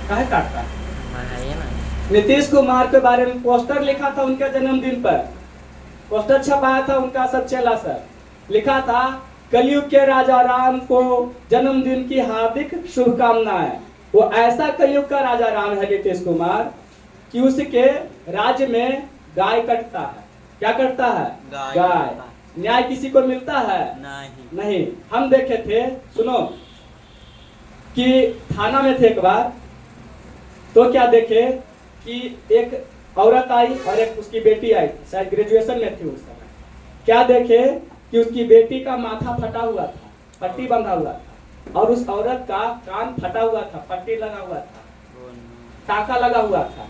काहे काटता? है ना। नीतीश कुमार के बारे में पोस्टर लिखा था उनके जन्मदिन पर, पोस्टर छपाया था उनका सब चेला सर, लिखा था कलयुग के राजा राम को जन्मदिन की हार्दिक शुभकामनाएं। वो ऐसा कलयुग का राजा राम है नीतीश कुमार कि उसके राज्य में गाय कटता है। क्या कटता है? गाय। न्याय किसी को मिलता है? नहीं। हम देखे थे, सुनो, कि थाना में थे एक बार, तो क्या देखे कि एक औरत आई और एक उसकी बेटी आई, शायद ग्रेजुएशन में थी उस समय। क्या देखे कि उसकी बेटी का माथा फटा हुआ था, पट्टी बंधा हुआ था, और उस औरत का कान फटा हुआ था, पट्टी लगा हुआ था, टाका लगा हुआ था।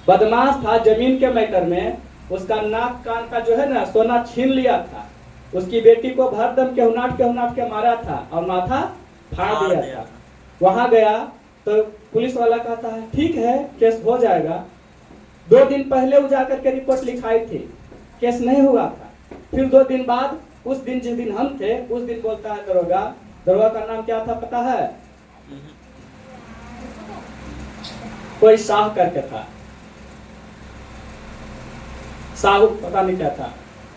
बदमाश था, जमीन के मैटर में उसका नाक कान का जो है ना सोना छीन लिया था। उसकी बेटी को भरदम केहुनाट के मारा था और माथा फाड़ दिया था। वहां गया तो पुलिस वाला कहता है ठीक है केस हो जाएगा। 2 दिन पहले वो जाकर के रिपोर्ट लिखाई थी, केस नहीं हुआ था। फिर 2 दिन बाद, उस दिन जिस दिन हम थे उस दिन बोलता है दरोगा का नाम क्या था पता है? कोई शाह करके था, साहू पता नहीं क्या था।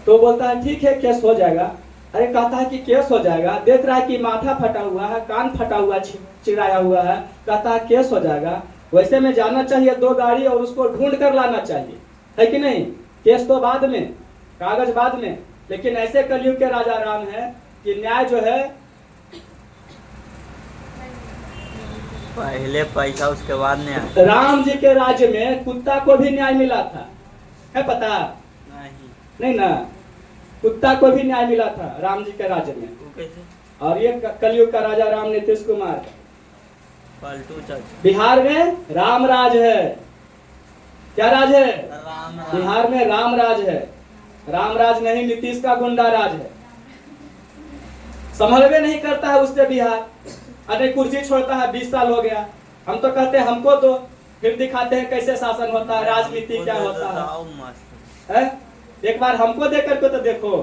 तो बोलता है ठीक है केस हो जाएगा। अरे कहता है कि केस हो जाएगा, देख रहा है कि माथा फटा हुआ है, कान फटा हुआ, चिराया हुआ है, कहता है केस हो जाएगा। वैसे में जाना चाहिए 2 गाड़ी और उसको ढूंढ कर लाना चाहिए, है कि नहीं? केस तो बाद में, कागज बाद में। लेकिन ऐसे कलयुग के राजा राम है कि न्याय जो है पहले पैसा उसके बाद न्याय। राम जी के राज्य में कुत्ता को भी न्याय मिला था, है पता? नहीं ना, कुत्ता को भी न्याय मिला था राम जी के राज्य में। कैसे? और ये कलयुग का राजा राम नीतीश कुमार, पलटू चाचा। बिहार में राम राज है। क्या राज है? राम। बिहार में राम राज है, राम राज नहीं, नीतीश का गुंडा राज है। संभलवे नहीं करता है उससे बिहार। अरे कुर्सी छोड़ता है, 20 साल हो गया। हम तो कहते हैं हमको तो, फिर दिखाते हैं कैसे शासन होता है, राजनीति क्या होता है। एक बार हमको देख करके तो देखो,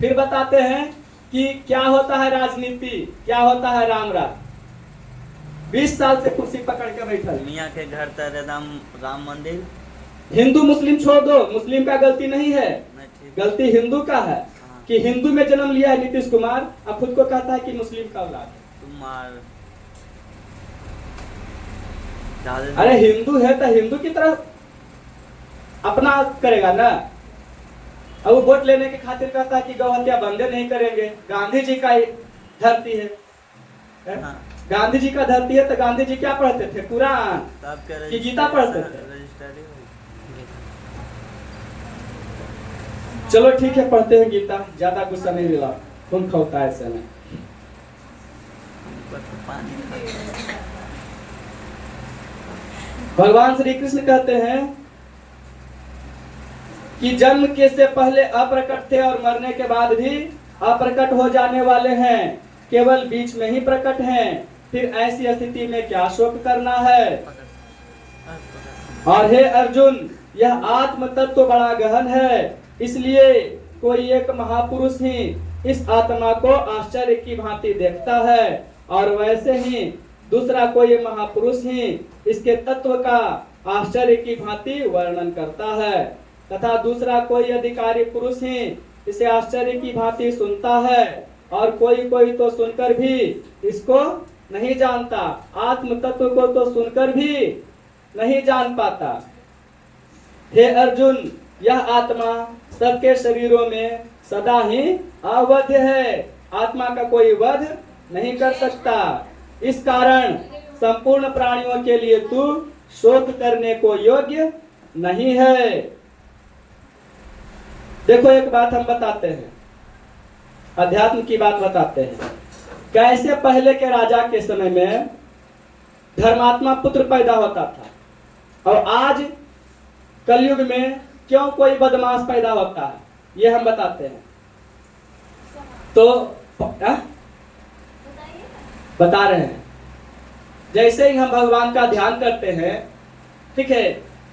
फिर बताते हैं कि क्या होता है राजनीति, क्या होता है राम राज। 20 साल से कुर्सी पकड़ के बैठा। मियाँ के घर तर राम मंदिर। हिंदू मुस्लिम छोड़ दो, मुस्लिम का गलती नहीं है, गलती हिंदू का है कि हिंदू में जन्म लिया है नीतीश कुमार, अब खुद को कहता है कि मुस्लिम का औलाद है। अरे हिंदू है तो हिंदू की तरह अपना करेगा ना। अब वो वोट लेने के खातिर कहता है कि गौ हत्या बंदे नहीं करेंगे, गांधी जी का धरती है, गांधी जी का धरती है। तो गांधी जी क्या पढ़ते थे, कुरान कि गीता पढ़ते थे? चलो ठीक है पढ़ते हैं गीता, ज्यादा गुस्सा नहीं मिला, खून खौता है ऐसे में। भगवान श्री कृष्ण कहते हैं कि जन्म के से पहले अप्रकट थे और मरने के बाद भी अप्रकट हो जाने वाले हैं, केवल बीच में ही प्रकट हैं। फिर ऐसी स्थिति में क्या शोक करना है? और हे अर्जुन, यह आत्म तत्व बड़ा गहन है, इसलिए कोई एक महापुरुष ही इस आत्मा को आश्चर्य की भांति देखता है, और वैसे ही दूसरा कोई महापुरुष ही इसके तत्व का आश्चर्य की भांति वर्णन करता है, तथा दूसरा कोई अधिकारी पुरुष ही इसे आश्चर्य की भांति सुनता है, और कोई कोई तो सुनकर भी इसको नहीं जानता, आत्म तत्व को तो सुनकर भी नहीं जान पाता। हे अर्जुन, यह आत्मा सबके शरीरों में सदा ही अवध है, आत्मा का कोई वध नहीं कर सकता। इस कारण संपूर्ण प्राणियों के लिए तू शोक करने को योग्य नहीं है। देखो एक बात हम बताते हैं, अध्यात्म की बात बताते हैं। कैसे पहले के राजा के समय में धर्मात्मा पुत्र पैदा होता था, और आज कलयुग में क्यों कोई बदमाश पैदा होता है, ये हम बताते हैं। तो बता रहे हैं, जैसे ही हम भगवान का ध्यान करते हैं, ठीक है,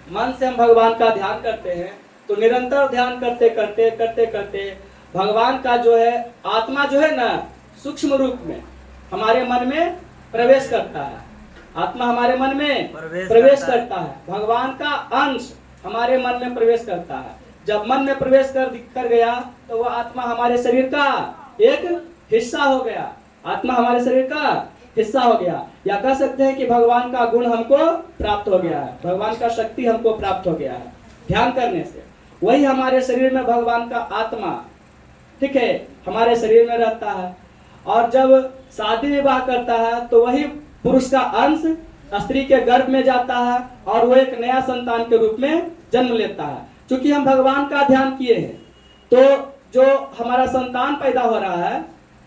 मन से हम भगवान का ध्यान करते हैं, तो निरंतर ध्यान करते करते करते करते भगवान का जो है आत्मा जो है ना सूक्ष्म रूप में हमारे मन में प्रवेश करता है। आत्मा हमारे मन में प्रवेश प्रवेश करता है। करता है। भगवान का अंश हमारे मन में प्रवेश करता है। जब मन में प्रवेश कर गया तो वह आत्मा हमारे शरीर का एक हिस्सा हो गया। आत्मा हमारे शरीर का हिस्सा हो गया, या कह सकते हैं कि भगवान का गुण हमको प्राप्त हो गया है, भगवान का शक्ति हमको प्राप्त हो गया है ध्यान करने से। वही हमारे शरीर में भगवान का आत्मा, ठीक है, हमारे शरीर में रहता है। और जब शादी विवाह करता है तो वही पुरुष का अंश स्त्री के गर्भ में जाता है और वो एक नया संतान के रूप में जन्म लेता है। क्योंकि हम भगवान का ध्यान किए हैं तो जो हमारा संतान पैदा हो रहा है,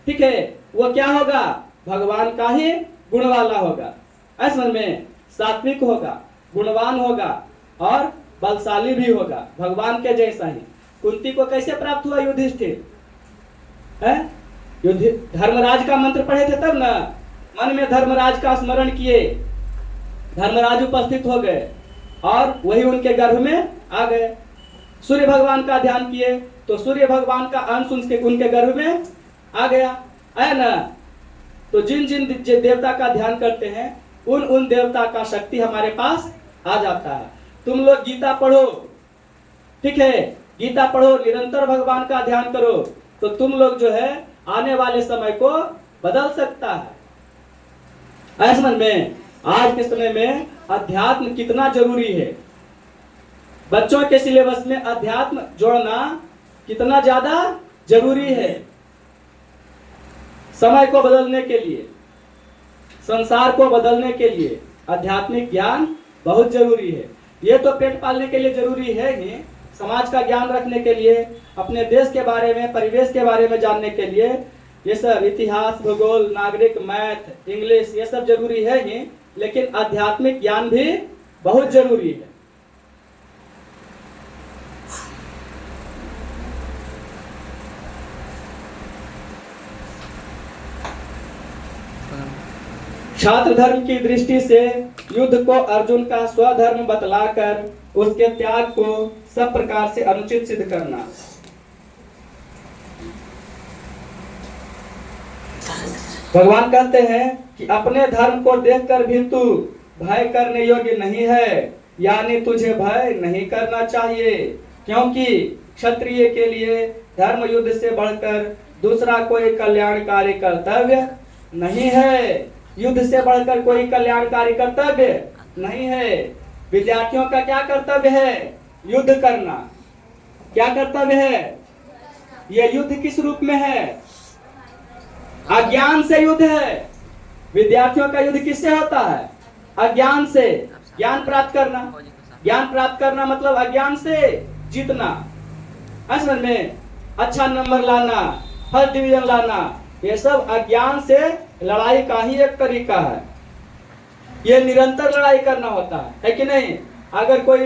ठीक है, वो क्या होगा, भगवान का ही गुण वाला होगा। ऐसा समझ में, सात्विक होगा, गुणवान होगा और बलशाली भी होगा, भगवान के जैसा ही। कुंती को कैसे प्राप्त हुआ युधिष्ठिर? धर्मराज का मंत्र पढ़े थे तब ना, मन में धर्मराज का स्मरण किए, धर्मराज उपस्थित हो गए और वही उनके गर्भ में आ गए। सूर्य भगवान का ध्यान किए तो सूर्य भगवान का अंश उनके गर्भ में आ गया, है ना। तो जिन जिन देवता का ध्यान करते हैं उन देवता का शक्ति हमारे पास आ जाता है। तुम लोग गीता पढ़ो, ठीक है, गीता पढ़ो, निरंतर भगवान का ध्यान करो तो तुम लोग जो है आने वाले समय को बदल सकता है। ऐसा समझ में, आज के समय में अध्यात्म कितना जरूरी है। बच्चों के सिलेबस में अध्यात्म जोड़ना कितना ज्यादा जरूरी है। समय को बदलने के लिए, संसार को बदलने के लिए आध्यात्मिक ज्ञान बहुत जरूरी है। ये तो पेट पालने के लिए जरूरी है ही, समाज का ज्ञान रखने के लिए, अपने देश के बारे में, परिवेश के बारे में जानने के लिए ये सब इतिहास, भूगोल, नागरिक, मैथ, इंग्लिश, ये सब जरूरी है ही, लेकिन आध्यात्मिक ज्ञान भी बहुत जरूरी है। छात्र धर्म की दृष्टि से युद्ध को अर्जुन का स्वधर्म बतलाकर उसके त्याग को सब प्रकार से अनुचित सिद्ध करना। भगवान कहते हैं कि अपने धर्म को देखकर भी तू भय करने योग्य नहीं है, यानी तुझे भय नहीं करना चाहिए, क्योंकि क्षत्रिय के लिए धर्म युद्ध से बढ़कर दूसरा कोई कल्याणकारी कर्तव्य नहीं है। युद्ध से बढ़कर कोई कल्याणकारी कर्तव्य नहीं है। विद्यार्थियों का क्या कर्तव्य है? युद्ध करना। क्या कर्तव्य है? यह युद्ध किस रूप में है? अज्ञान से युद्ध है। विद्यार्थियों का युद्ध किससे होता है? अज्ञान से। ज्ञान प्राप्त करना, ज्ञान प्राप्त करना मतलब अज्ञान से जीतना। समझ में, अच्छा नंबर लाना, फर्स्ट डिवीजन लाना, ये सब अज्ञान से लड़ाई का ही एक तरीका है। ये निरंतर लड़ाई करना होता है कि नहीं? अगर कोई